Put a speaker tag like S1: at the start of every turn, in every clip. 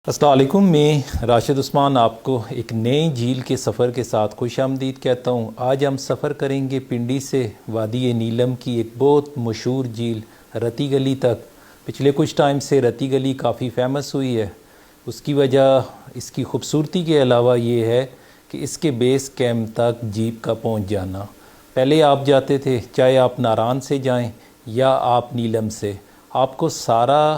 S1: السلام علیکم، میں راشد عثمان آپ کو ایک نئی جھیل کے سفر کے ساتھ خوش آمدید کہتا ہوں۔ آج ہم سفر کریں گے پنڈی سے وادی نیلم کی ایک بہت مشہور جھیل رتی گلی تک۔ پچھلے کچھ ٹائم سے رتی گلی کافی فیمس ہوئی ہے۔ اس کی وجہ اس کی خوبصورتی کے علاوہ یہ ہے کہ اس کے بیس کیمپ تک جیپ کا پہنچ جانا۔ پہلے آپ جاتے تھے، چاہے آپ ناران سے جائیں یا آپ نیلم سے، آپ کو سارا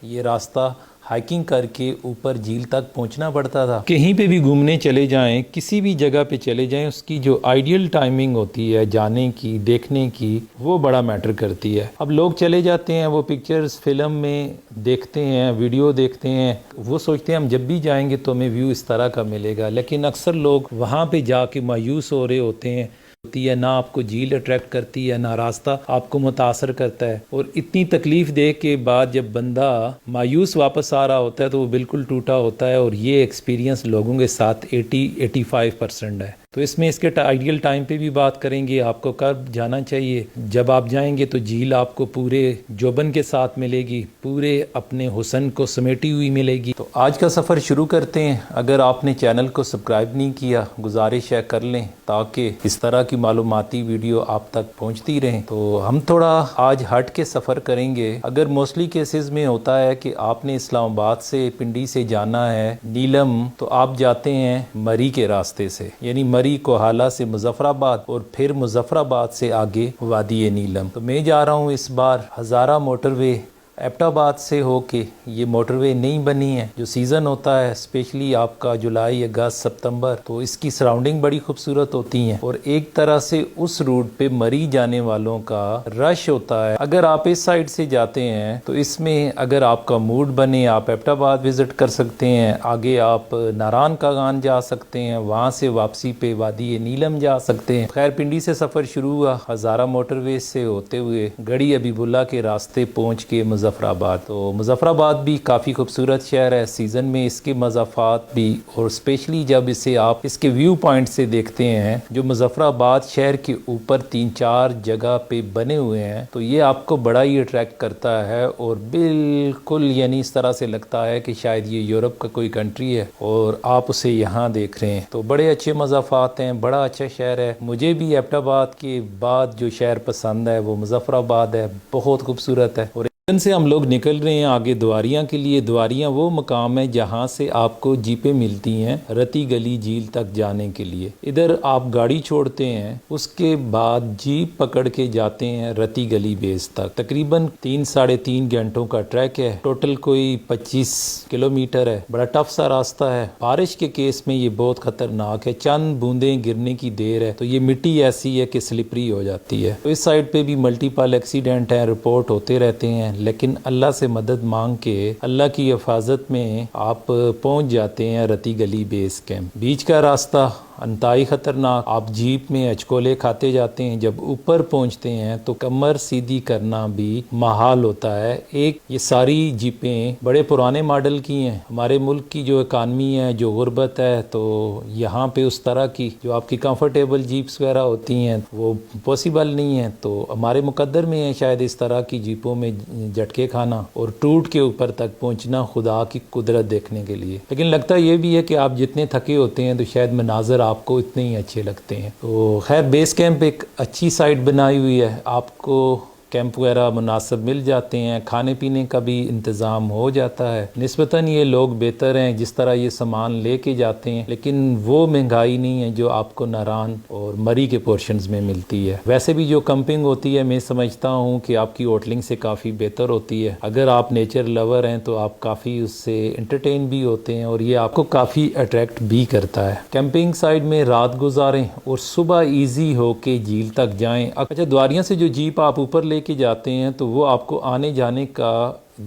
S1: یہ راستہ ہائیکنگ کر کے اوپر جھیل تک پہنچنا پڑتا تھا۔ کہیں پہ بھی گھومنے چلے جائیں، کسی بھی جگہ پہ چلے جائیں، اس کی جو آئیڈیل ٹائمنگ ہوتی ہے جانے کی، دیکھنے کی، وہ بڑا میٹر کرتی ہے۔ اب لوگ چلے جاتے ہیں، وہ پکچرز فلم میں دیکھتے ہیں، ویڈیو دیکھتے ہیں، وہ سوچتے ہیں ہم جب بھی جائیں گے تو ہمیں ویو اس طرح کا ملے گا، لیکن اکثر لوگ وہاں پہ جا کے مایوس ہو رہے ہوتے ہیں۔ نہ آپ کو جھیل اٹریکٹ کرتی ہے، نہ راستہ آپ کو متاثر کرتا ہے، اور اتنی تکلیف دے کے بعد جب بندہ مایوس واپس آ رہا ہوتا ہے تو وہ بالکل ٹوٹا ہوتا ہے، اور یہ ایکسپیرینس لوگوں کے ساتھ 85% ہے۔ تو اس میں اس کے آئیڈیل ٹائم پہ بھی بات کریں گے، آپ کو کب جانا چاہیے۔ جب آپ جائیں گے تو جھیل آپ کو پورے جوبن کے ساتھ ملے گی، پورے اپنے حسن کو سمیٹی ہوئی ملے گی۔ تو آج کا سفر شروع کرتے ہیں۔ اگر آپ نے چینل کو سبسکرائب نہیں کیا، گزارش ہے کر لیں تاکہ اس طرح کی معلوماتی ویڈیو آپ تک پہنچتی رہیں۔ تو ہم تھوڑا آج ہٹ کے سفر کریں گے۔ اگر موسٹلی کیسز میں ہوتا ہے کہ آپ نے اسلام آباد سے پنڈی سے جانا ہے نیلم، تو آپ جاتے ہیں مری کے راستے سے، یعنی مری کوہالہ سے مظفر آباد، اور پھر مظفر آباد سے آگے وادی نیلم۔ تو میں جا رہا ہوں اس بار ہزارہ موٹر وے ایبٹ آباد سے ہو کے۔ یہ موٹر وے نہیں بنی ہے، جو سیزن ہوتا ہے اسپیشلی آپ کا جولائی، اگست، ستمبر، تو اس کی سراؤنڈنگ بڑی خوبصورت ہوتی ہیں، اور ایک طرح سے اس روٹ پہ مری جانے والوں کا رش ہوتا ہے۔ اگر آپ اس سائڈ سے جاتے ہیں تو اس میں اگر آپ کا موڈ بنے، آپ ایبٹ آباد وزٹ کر سکتے ہیں، آگے آپ ناران کاغان جا سکتے ہیں، وہاں سے واپسی پہ وادی نیلم جا سکتے ہیں۔ خیر، پنڈی سے سفر شروع ہوا، ہزارہ موٹر وے سے ہوتے ہوئے گڑھی حبیب اللہ کے راستے پہنچ کے مظفر آباد۔ تو مظفر آباد بھی کافی خوبصورت شہر ہے، سیزن میں اس کے مضافات بھی، اور اسپیشلی جب اسے آپ اس کے ویو پوائنٹ سے دیکھتے ہیں جو مظفر آباد شہر کے اوپر 3-4 جگہ پہ بنے ہوئے ہیں، تو یہ آپ کو بڑا ہی اٹریکٹ کرتا ہے، اور بالکل یعنی اس طرح سے لگتا ہے کہ شاید یہ یورپ کا کوئی کنٹری ہے اور آپ اسے یہاں دیکھ رہے ہیں۔ تو بڑے اچھے مضافات ہیں، بڑا اچھا شہر ہے۔ مجھے بھی ایبٹ آباد کے بعد جو شہر پسند ہے وہ مظفر آباد ہے، بہت خوبصورت ہے۔ اور سے ہم لوگ نکل رہے ہیں آگے دواریاں کے لیے۔ دواریاں وہ مقام ہے جہاں سے آپ کو جیپیں ملتی ہیں رتی گلی جھیل تک جانے کے لیے۔ ادھر آپ گاڑی چھوڑتے ہیں، اس کے بعد جیپ پکڑ کے جاتے ہیں رتی گلی بیس تک۔ تقریباً 3-3.5 گھنٹوں کا ٹریک ہے، ٹوٹل کوئی 25 کلومیٹر ہے۔ بڑا ٹف سا راستہ ہے، بارش کے کیس میں یہ بہت خطرناک ہے، چند بوندیں گرنے کی دیر ہے تو یہ مٹی ایسی ہے کہ سلپری ہو جاتی ہے۔ تو اس سائڈ پہ بھی ملٹیپل ایکسیڈنٹ ہیں، رپورٹ ہوتے رہتے ہیں، لیکن اللہ سے مدد مانگ کے اللہ کی حفاظت میں آپ پہنچ جاتے ہیں رتی گلی بیس کیمپ۔ بیچ کا راستہ انتہائی خطرناک، آپ جیپ میں اچکولے کھاتے جاتے ہیں، جب اوپر پہنچتے ہیں تو کمر سیدھی کرنا بھی محال ہوتا ہے۔ یہ ساری جیپیں بڑے پرانے ماڈل کی ہیں۔ ہمارے ملک کی جو اکانومی ہے، جو غربت ہے، تو یہاں پہ اس طرح کی جو آپ کی کمفرٹیبل جیپس وغیرہ ہوتی ہیں وہ پاسبل نہیں ہے، تو ہمارے مقدر میں ہے شاید اس طرح کی جیپوں میں جھٹکے کھانا اور ٹوٹ کے اوپر تک پہنچنا خدا کی قدرت دیکھنے کے لیے۔ لیکن لگتا یہ بھی ہے کہ آپ جتنے تھکے ہوتے ہیں تو شاید مناظر آپ کو اتنے ہی اچھے لگتے ہیں۔ تو خیر، بیس کیمپ ایک اچھی سائٹ بنائی ہوئی ہے، آپ کو کیمپ وغیرہ مناسب مل جاتے ہیں، کھانے پینے کا بھی انتظام ہو جاتا ہے۔ نسبتاً یہ لوگ بہتر ہیں جس طرح یہ سامان لے کے جاتے ہیں، لیکن وہ مہنگائی نہیں ہے جو آپ کو ناران اور مری کے پورشنز میں ملتی ہے۔ ویسے بھی جو کمپنگ ہوتی ہے میں سمجھتا ہوں کہ آپ کی ہوٹلنگ سے کافی بہتر ہوتی ہے۔ اگر آپ نیچر لور ہیں تو آپ کافی اس سے انٹرٹین بھی ہوتے ہیں، اور یہ آپ کو کافی اٹریکٹ بھی کرتا ہے۔ کیمپنگ سائٹ میں رات گزاریں اور صبح ایزی ہو کے جھیل تک جائیں۔ اچھا، دواریاں سے جو جیپ آپ اوپر لے کے جاتے ہیں تو وہ آپ کو آنے جانے کا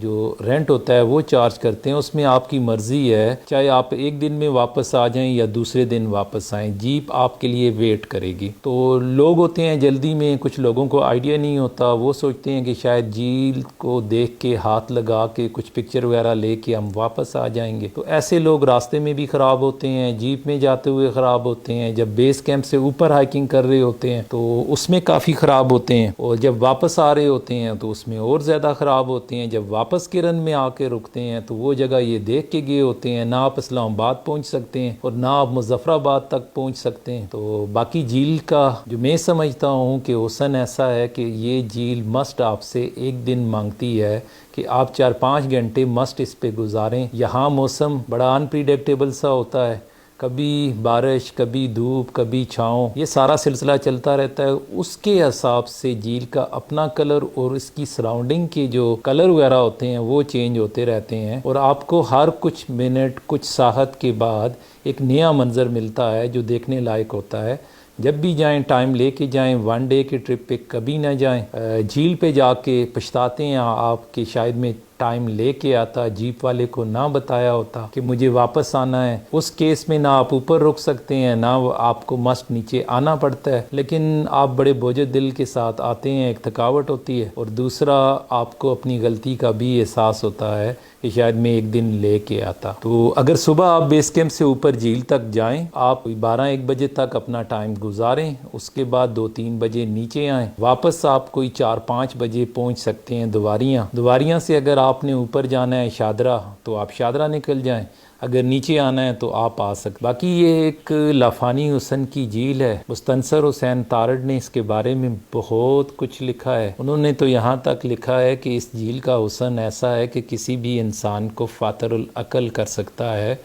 S1: جو رینٹ ہوتا ہے وہ چارج کرتے ہیں، اس میں آپ کی مرضی ہے، چاہے آپ ایک دن میں واپس آ جائیں یا دوسرے دن واپس آئیں، جیپ آپ کے لیے ویٹ کرے گی۔ تو لوگ ہوتے ہیں جلدی میں، کچھ لوگوں کو آئیڈیا نہیں ہوتا، وہ سوچتے ہیں کہ شاید جھیل کو دیکھ کے ہاتھ لگا کے کچھ پکچر وغیرہ لے کے ہم واپس آ جائیں گے، تو ایسے لوگ راستے میں بھی خراب ہوتے ہیں، جیپ میں جاتے ہوئے خراب ہوتے ہیں، جب بیس کیمپ سے اوپر ہائیکنگ کر رہے ہوتے ہیں تو اس میں کافی خراب ہوتے ہیں، اور جب واپس آ رہے ہوتے ہیں تو اس میں اور زیادہ خراب ہوتے ہیں۔ جب واپس کرن میں آ کے رکتے ہیں تو وہ جگہ یہ دیکھ کے گئے ہوتے ہیں، نہ آپ اسلام آباد پہنچ سکتے ہیں اور نہ آپ مظفر آباد تک پہنچ سکتے ہیں۔ تو باقی جھیل کا جو میں سمجھتا ہوں کہ حسن ایسا ہے کہ یہ جھیل مسٹ آپ سے ایک دن مانگتی ہے کہ آپ 4-5 گھنٹے مسٹ اس پہ گزاریں۔ یہاں موسم بڑا انپریڈکٹیبل سا ہوتا ہے، کبھی بارش، کبھی دھوپ، کبھی چھاؤں، یہ سارا سلسلہ چلتا رہتا ہے۔ اس کے حساب سے جھیل کا اپنا کلر اور اس کی سراؤنڈنگ کے جو کلر وغیرہ ہوتے ہیں وہ چینج ہوتے رہتے ہیں، اور آپ کو ہر کچھ منٹ، کچھ ساعت کے بعد ایک نیا منظر ملتا ہے جو دیکھنے لائق ہوتا ہے۔ جب بھی جائیں ٹائم لے کے جائیں، 1 ڈے کے ٹرپ پہ کبھی نہ جائیں۔ جھیل پہ جا کے پچھتاتے ہیں آپ کہ شاید میں ٹائم لے کے آتا، جیپ والے کو نہ بتایا ہوتا کہ مجھے واپس آنا ہے۔ اس کیس میں نہ آپ اوپر رک سکتے ہیں، نہ آپ کو مسٹ نیچے آنا پڑتا ہے، لیکن آپ بڑے بوجھ دل کے ساتھ آتے ہیں، ایک تھکاوٹ ہوتی ہے، اور دوسرا آپ کو اپنی غلطی کا بھی احساس ہوتا ہے کہ شاید میں ایک دن لے کے آتا۔ تو اگر صبح آپ بیس کیمپ سے اوپر جھیل تک جائیں، آپ 12-1 بجے تک اپنا ٹائم گزاریں، اس کے بعد 2-3 بجے نیچے آئیں، واپس آپ کوئی 4-5 بجے پہنچ سکتے ہیں دواریاں سے اگر آپ نے اوپر جانا ہے شادرہ تو آپ شادرہ نکل جائیں، اگر نیچے آنا ہے تو آپ آ سکتے۔ باقی یہ ایک لافانی حسن کی جھیل ہے۔ مستنصر حسین تارڑ نے اس کے بارے میں بہت کچھ لکھا ہے۔ انہوں نے تو یہاں تک لکھا ہے کہ اس جھیل کا حسن ایسا ہے کہ کسی بھی انسان کو فاتر العقل کر سکتا ہے۔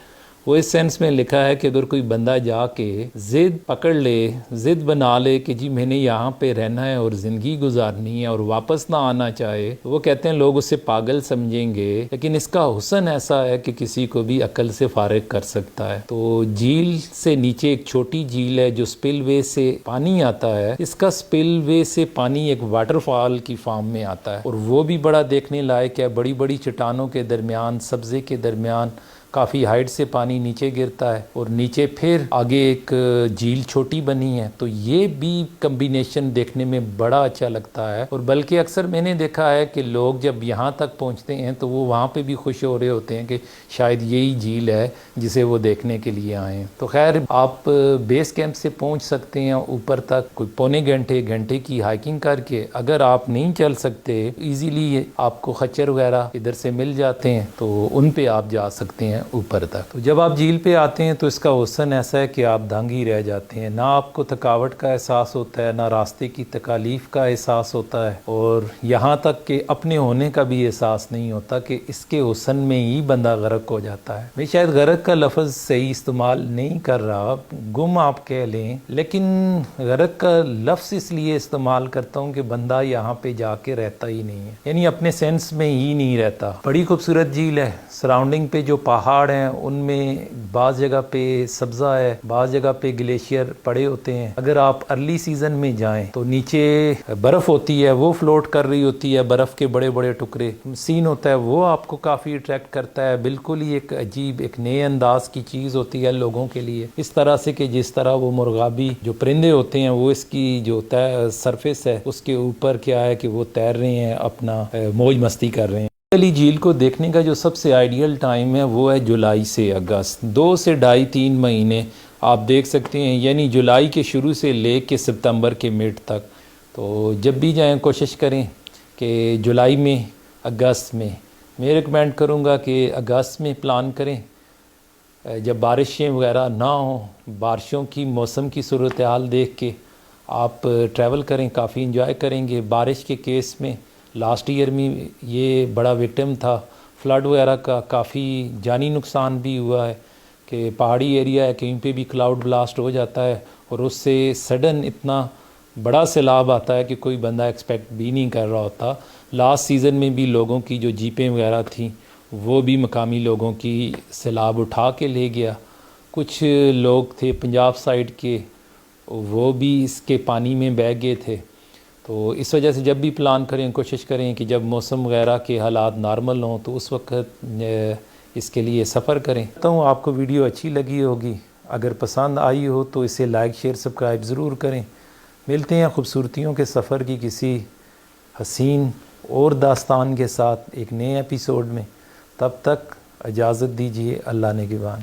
S1: وہ اس سینس میں لکھا ہے کہ اگر کوئی بندہ جا کے ضد پکڑ لے، ضد بنا لے کہ جی میں نے یہاں پہ رہنا ہے اور زندگی گزارنی ہے اور واپس نہ آنا چاہے، تو وہ کہتے ہیں لوگ اسے پاگل سمجھیں گے، لیکن اس کا حسن ایسا ہے کہ کسی کو بھی عقل سے فارغ کر سکتا ہے۔ تو جھیل سے نیچے ایک چھوٹی جھیل ہے جو سپل وے سے پانی آتا ہے، اس کا سپل وے سے پانی ایک واٹر فال کی فارم میں آتا ہے، اور وہ بھی بڑا دیکھنے لائق ہے۔ بڑی بڑی چٹانوں کے درمیان، سبزے کے درمیان کافی ہائٹ سے پانی نیچے گرتا ہے، اور نیچے پھر آگے ایک جھیل چھوٹی بنی ہے۔ تو یہ بھی کمبینیشن دیکھنے میں بڑا اچھا لگتا ہے، اور بلکہ اکثر میں نے دیکھا ہے کہ لوگ جب یہاں تک پہنچتے ہیں تو وہ وہاں پہ بھی خوش ہو رہے ہوتے ہیں کہ شاید یہی جھیل ہے جسے وہ دیکھنے کے لیے آئے ہیں۔ تو خیر آپ بیس کیمپ سے پہنچ سکتے ہیں اوپر تک کوئی پونے گھنٹے کی ہائکنگ کر کے۔ اگر آپ نہیں چل سکتے، ایزیلی آپ کو خچر وغیرہ ادھر سے مل جاتے ہیں تو ان پہ آپ جا سکتے ہیں اوپر تک۔ تو جب آپ جھیل پہ آتے ہیں تو اس کا حسن ایسا ہے کہ آپ دنگ ہی رہ جاتے ہیں، نہ آپ کو تھکاوٹ کا احساس ہوتا ہے، نہ راستے کی تکالیف کا احساس ہوتا ہے، اور یہاں تک کہ اپنے ہونے کا بھی احساس نہیں ہوتا کہ اس کے حسن میں ہی بندہ غرق ہو جاتا ہے۔ میں شاید غرق کا لفظ صحیح استعمال نہیں کر رہا، گم آپ کہہ لیں، لیکن غرق کا لفظ اس لیے استعمال کرتا ہوں کہ بندہ یہاں پہ جا کے رہتا ہی نہیں ہے، یعنی اپنے سینس میں ہی نہیں رہتا۔ بڑی خوبصورت جھیل ہے، سراؤنڈنگ پہ جو پہاڑ ہیں ان میں بعض جگہ پہ سبزہ ہے، بعض جگہ پہ گلیشیئر پڑے ہوتے ہیں۔ اگر آپ ارلی سیزن میں جائیں تو نیچے برف ہوتی ہے، وہ فلوٹ کر رہی ہوتی ہے، برف کے بڑے بڑے ٹکڑے سین ہوتا ہے، وہ آپ کو کافی اٹریکٹ کرتا ہے۔ بالکل ہی ایک عجیب، ایک نئے انداز کی چیز ہوتی ہے لوگوں کے لیے، اس طرح سے کہ جس طرح وہ مرغابی جو پرندے ہوتے ہیں وہ اس کی جو سرفیس ہے اس کے اوپر کیا ہے کہ وہ تیر رہے ہیں، اپنا موج مستی کر رہے ہیں۔ علی جھیل کو دیکھنے کا جو سب سے آئیڈیل ٹائم ہے وہ ہے جولائی سے اگست، 2 سے 2.5-3 مہینے آپ دیکھ سکتے ہیں، یعنی جولائی کے شروع سے لے کے ستمبر کے مڈ تک۔ تو جب بھی جائیں کوشش کریں کہ جولائی میں، اگست میں ریکمینڈ کروں گا کہ اگست میں پلان کریں، جب بارشیں وغیرہ نہ ہوں، بارشوں کی موسم کی صورتحال دیکھ کے آپ ٹریول کریں، کافی انجوائے کریں گے۔ بارش کے کیس میں لاسٹ ایئر میں یہ بڑا وکٹم تھا فلڈ وغیرہ کا، کافی جانی نقصان بھی ہوا ہے کہ پہاڑی ایریا ہے، کہیں پہ بھی کلاؤڈ بلاسٹ ہو جاتا ہے اور اس سے سڈن اتنا بڑا سیلاب آتا ہے کہ کوئی بندہ ایکسپیکٹ بھی نہیں کر رہا ہوتا۔ لاسٹ سیزن میں بھی لوگوں کی جو جیپیں وغیرہ تھیں وہ بھی مقامی لوگوں کی سیلاب اٹھا کے لے گیا۔ کچھ لوگ تھے پنجاب سائڈ کے، وہ بھی اس کے پانی میں بہہ گئے تھے۔ تو اس وجہ سے جب بھی پلان کریں کوشش کریں کہ جب موسم وغیرہ کے حالات نارمل ہوں تو اس وقت اس کے لیے سفر کریں۔ تو آپ کو ویڈیو اچھی لگی ہوگی، اگر پسند آئی ہو تو اسے لائک شیئر سبسکرائب ضرور کریں۔ ملتے ہیں خوبصورتیوں کے سفر کی کسی حسین اور داستان کے ساتھ ایک نئے ایپیسوڈ میں، تب تک اجازت دیجیے، اللہ نگہبان۔